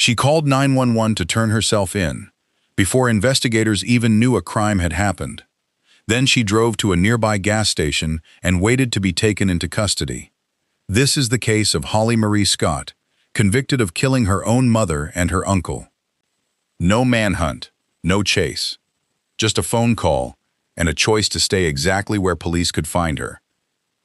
She called 911 to turn herself in, before investigators even knew a crime had happened. Then she drove to a nearby gas station and waited to be taken into custody. This is the case of Holly Marie Scott, convicted of killing her own mother and her uncle. No manhunt, no chase. Just a phone call and a choice to stay exactly where police could find her.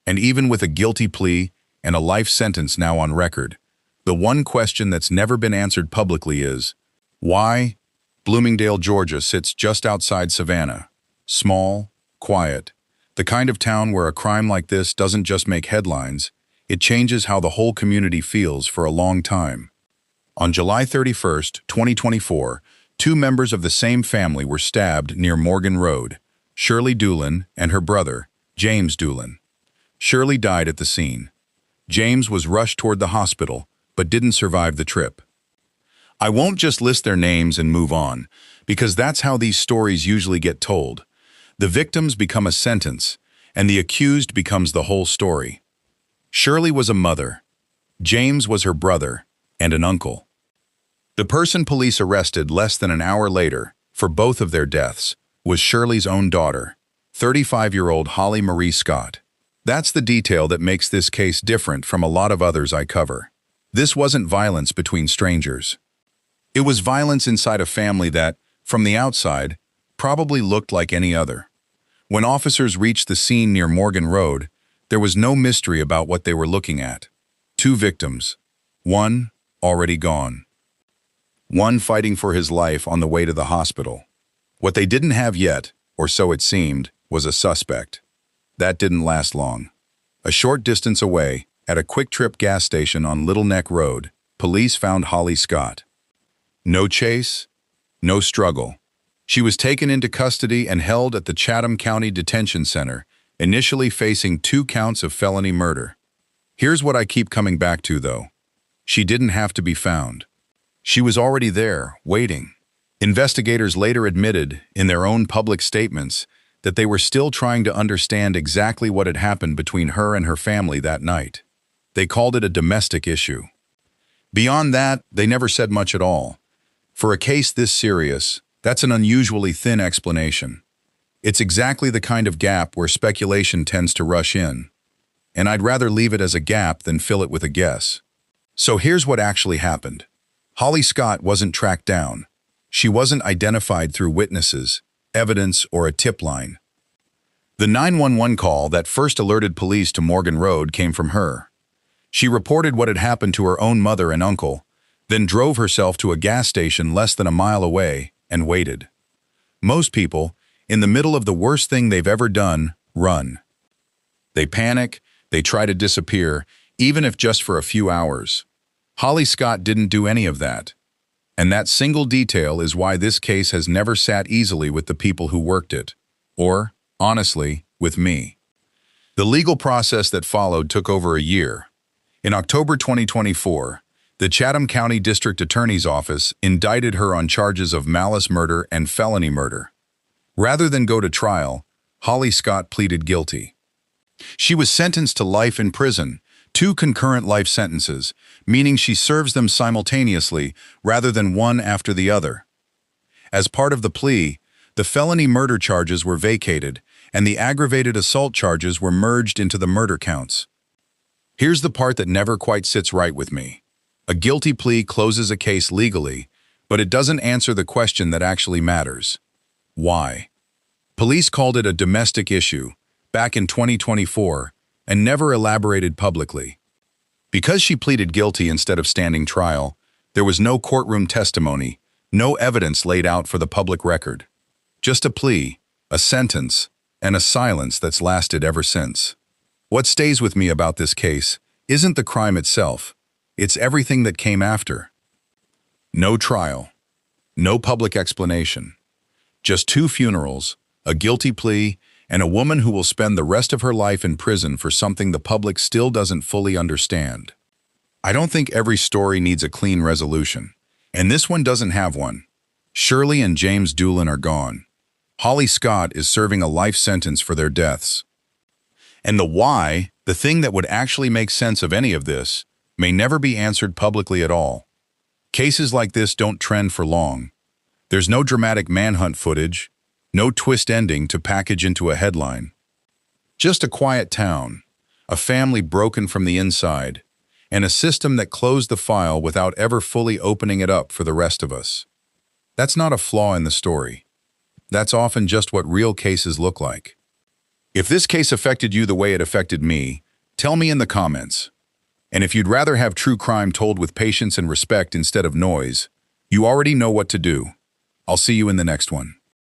And even with a guilty plea and a life sentence now on record, the one question that's never been answered publicly is, why? Bloomingdale, Georgia sits just outside Savannah. Small, quiet, the kind of town where a crime like this doesn't just make headlines, it changes how the whole community feels for a long time. On July 31st, 2024, two members of the same family were stabbed near Morgan Road, Shirley Doulin and her brother, James Doulin. Shirley died at the scene. James was rushed toward the hospital, but didn't survive the trip. I won't just list their names and move on, because that's how these stories usually get told. The victims become a sentence, and the accused becomes the whole story. Shirley was a mother. James was her brother and an uncle. The person police arrested less than an hour later for both of their deaths was Shirley's own daughter, 35-year-old Holly Marie Scott. That's the detail that makes this case different from a lot of others I cover. This wasn't violence between strangers. It was violence inside a family that, from the outside, probably looked like any other. When officers reached the scene near Morgan Road, there was no mystery about what they were looking at. Two victims. One, already gone. One fighting for his life on the way to the hospital. What they didn't have yet, or so it seemed, was a suspect. That didn't last long. A short distance away, at a quick-trip gas station on Little Neck Road, police found Holly Scott. No chase, no struggle. She was taken into custody and held at the Chatham County Detention Center, initially facing 2 counts of felony murder. Here's what I keep coming back to, though. She didn't have to be found. She was already there, waiting. Investigators later admitted, in their own public statements, that they were still trying to understand exactly what had happened between her and her family that night. They called it a domestic issue. Beyond that, they never said much at all. For a case this serious, that's an unusually thin explanation. It's exactly the kind of gap where speculation tends to rush in. And I'd rather leave it as a gap than fill it with a guess. So here's what actually happened. Holly Scott wasn't tracked down. She wasn't identified through witnesses, evidence, or a tip line. The 911 call that first alerted police to Morgan Road came from her. She reported what had happened to her own mother and uncle, then drove herself to a gas station less than a mile away and waited. Most people, in the middle of the worst thing they've ever done, run. They panic, they try to disappear, even if just for a few hours. Holly Scott didn't do any of that. And that single detail is why this case has never sat easily with the people who worked it. Or, honestly, with me. The legal process that followed took over a year. In October 2024, the Chatham County District Attorney's Office indicted her on charges of malice murder and felony murder. Rather than go to trial, Holly Scott pleaded guilty. She was sentenced to life in prison, 2 concurrent life sentences, meaning she serves them simultaneously rather than one after the other. As part of the plea, the felony murder charges were vacated and the aggravated assault charges were merged into the murder counts. Here's the part that never quite sits right with me. A guilty plea closes a case legally, but it doesn't answer the question that actually matters. Why? Police called it a domestic issue back in 2024 and never elaborated publicly. Because she pleaded guilty instead of standing trial, there was no courtroom testimony, no evidence laid out for the public record. Just a plea, a sentence, and a silence that's lasted ever since. What stays with me about this case isn't the crime itself, it's everything that came after. No trial, no public explanation, just 2 funerals, a guilty plea, and a woman who will spend the rest of her life in prison for something the public still doesn't fully understand. I don't think every story needs a clean resolution, and this one doesn't have one. Shirley and James Doulin are gone. Holly Scott is serving a life sentence for their deaths. And the why, the thing that would actually make sense of any of this, may never be answered publicly at all. Cases like this don't trend for long. There's no dramatic manhunt footage, no twist ending to package into a headline. Just a quiet town, a family broken from the inside, and a system that closed the file without ever fully opening it up for the rest of us. That's not a flaw in the story. That's often just what real cases look like. If this case affected you the way it affected me, tell me in the comments. And if you'd rather have true crime told with patience and respect instead of noise, you already know what to do. I'll see you in the next one.